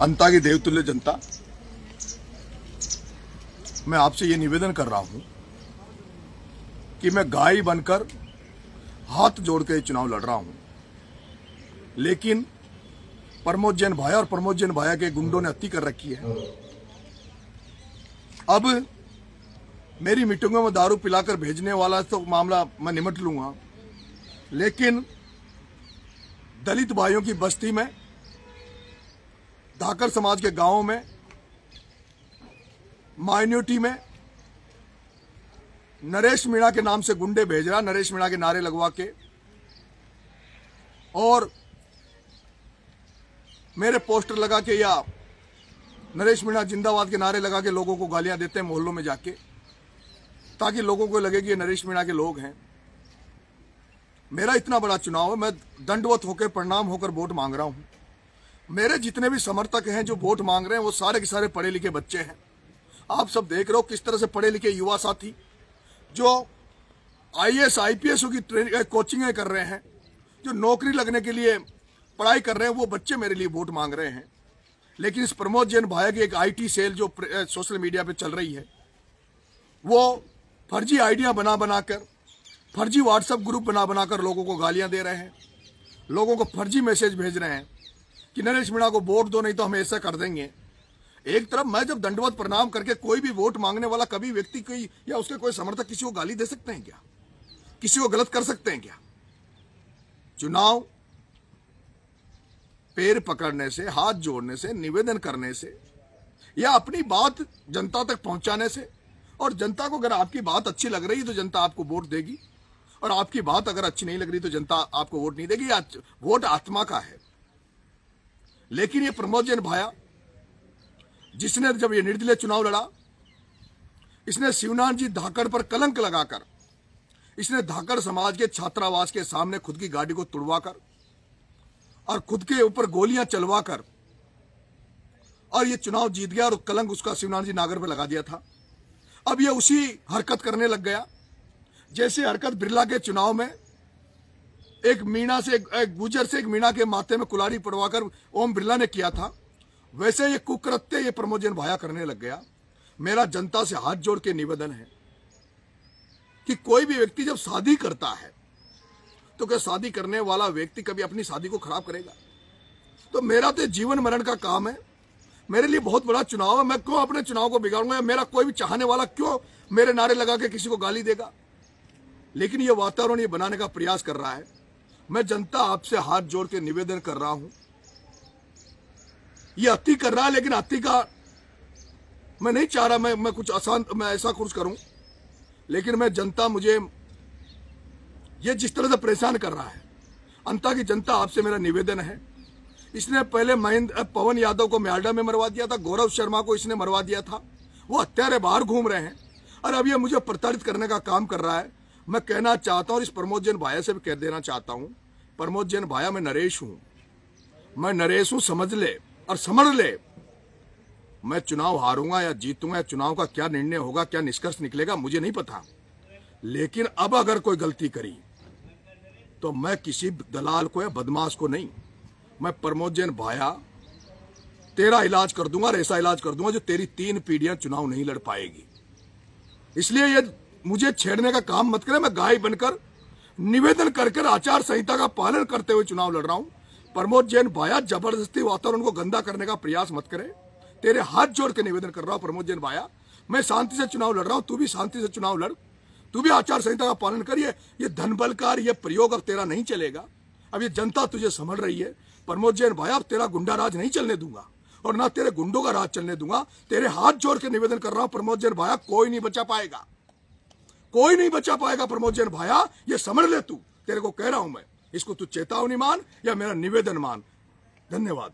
अंता की देवतुल्य जनता, मैं आपसे ये निवेदन कर रहा हूं कि मैं गाय बनकर हाथ जोड़ के चुनाव लड़ रहा हूं, लेकिन प्रमोद जैन भाया और प्रमोद जैन भाया के गुंडों ने हत्या कर रखी है। अब मेरी मीटिंगों में दारू पिलाकर भेजने वाला तो मामला मैं निपट लूंगा, लेकिन दलित भाइयों की बस्ती में, धाकर समाज के गांवों में, माइनॉरिटी में नरेश मीणा के नाम से गुंडे भेज रहा, नरेश मीणा के नारे लगवा के, और मेरे पोस्टर लगा के या नरेश मीणा जिंदाबाद के नारे लगा के लोगों को गालियां देते हैं मोहल्लों में जाके, ताकि लोगों को लगे कि ये नरेश मीणा के लोग हैं। मेरा इतना बड़ा चुनाव है, मैं दंडवत होकर प्रणाम होकर वोट मांग रहा हूं। मेरे जितने भी समर्थक हैं जो वोट मांग रहे हैं वो सारे के सारे पढ़े लिखे बच्चे हैं। आप सब देख रहे हो किस तरह से पढ़े लिखे युवा साथी जो IAS IPS की कोचिंगें कर रहे हैं, जो नौकरी लगने के लिए पढ़ाई कर रहे हैं, वो बच्चे मेरे लिए वोट मांग रहे हैं। लेकिन इस प्रमोद जैन भाया की एक IT सेल जो सोशल मीडिया पे चल रही है, वो फर्जी आइडिया बनाकर, फर्जी व्हाट्सएप ग्रुप बनाकर लोगों को गालियां दे रहे हैं, लोगों को फर्जी मैसेज भेज रहे हैं कि नरेश मीणा को वोट दो नहीं तो हम ऐसा कर देंगे। एक तरफ मैं जब दंडवत प्रणाम करके कोई भी वोट मांगने वाला कभी व्यक्ति कोई या उसके कोई समर्थक किसी को गाली दे सकते हैं क्या? किसी को गलत कर सकते हैं क्या? चुनाव पैर पकड़ने से, हाथ जोड़ने से, निवेदन करने से या अपनी बात जनता तक पहुंचाने से, और जनता को अगर आपकी बात अच्छी लग रही है तो जनता आपको वोट देगी, और आपकी बात अगर अच्छी नहीं लग रही तो जनता आपको वोट नहीं देगी। वोट आत्मा का है। लेकिन ये प्रमोद जैन भाया, जिसने जब ये निर्दलीय चुनाव लड़ा, इसने शिवनाथ जी धाकड़ पर कलंक लगाकर, इसने धाकड़ समाज के छात्रावास के सामने खुद की गाड़ी को तुड़वाकर और खुद के ऊपर गोलियां चलवाकर और ये चुनाव जीत गया, और कलंक उसका शिवनाथ जी नागर पर लगा दिया था। अब ये उसी हरकत करने लग गया जैसे हरकत बिरला के चुनाव में एक मीणा से, एक गुजर से एक मीणा के माथे में कुल्हाड़ी पड़वाकर ओम बिरला ने किया था। वैसे ये कुकृत्य ये प्रमोद जैन भाया करने लग गया। मेरा जनता से हाथ जोड़ के निवेदन है कि कोई भी व्यक्ति जब शादी करता है तो क्या शादी करने वाला व्यक्ति कभी अपनी शादी को खराब करेगा? तो मेरा तो जीवन मरण का काम है, मेरे लिए बहुत बड़ा चुनाव है। मैं क्यों अपने चुनाव को बिगाड़ूंगा? मेरा कोई भी चाहने वाला क्यों मेरे नारे लगा के किसी को गाली देगा? लेकिन ये वातावरण ये बनाने का प्रयास कर रहा है। मैं जनता आपसे हाथ जोड़ के निवेदन कर रहा हूं, ये अति कर रहा है, लेकिन अति का मैं नहीं चाह रहा मैं कुछ आसान मैं ऐसा कुछ करूं, लेकिन मैं जनता मुझे ये जिस तरह से परेशान कर रहा है, अंता की जनता आपसे मेरा निवेदन है। इसने पहले पवन यादव को म्यालडा में मरवा दिया था, गौरव शर्मा को इसने मरवा दिया था, वो हत्यारे बाहर घूम रहे हैं, और अब ये मुझे प्रताड़ित करने का काम कर रहा है। मैं कहना चाहता हूं, इस प्रमोद जैन भाया से भी कह देना चाहता हूं, प्रमोद जैन भाया मैं नरेश हूं, समझ ले और समझ ले। मैं चुनाव हारूंगा या जीतूंगा, या चुनाव का क्या निर्णय होगा, क्या निष्कर्ष निकलेगा, मुझे नहीं पता। लेकिन अब अगर कोई गलती करी तो मैं किसी दलाल को या बदमाश को नहीं, मैं प्रमोद जैन भाया तेरा इलाज कर दूंगा, और ऐसा इलाज कर दूंगा जो तेरी 3 पीढ़ियां चुनाव नहीं लड़ पाएगी। इसलिए ये मुझे छेड़ने का काम मत करे। मैं गाय बनकर निवेदन कर आचार संहिता का पालन करते हुए चुनाव लड़ रहा हूं। प्रमोद जैन भाया जबरदस्ती वातावरण को गंदा करने का प्रयास मत करे। तेरे हाथ जोड़ के निवेदन कर रहा हूं प्रमोद जैन भाया, मैं शांति से चुनाव लड़ रहा हूं, तू भी शांति से चुनाव लड़, तू भी आचार संहिता का पालन करिए। ये धनबलकार ये प्रयोग अब तेरा नहीं चलेगा। अब ये जनता तुझे समझ रही है। प्रमोद जैन भाया, अब तेरा गुंडा राज नहीं चलने दूंगा, और ना तेरे गुंडों का राज चलने दूंगा। तेरे हाथ जोड़ के निवेदन कर रहा हूं प्रमोद जैन भाया, कोई नहीं बचा पाएगा, कोई नहीं बचा पाएगा प्रमोद जैन भाया, ये समझ ले तू। तेरे को कह रहा हूं मैं, इसको तू चेतावनी मान या मेरा निवेदन मान। धन्यवाद।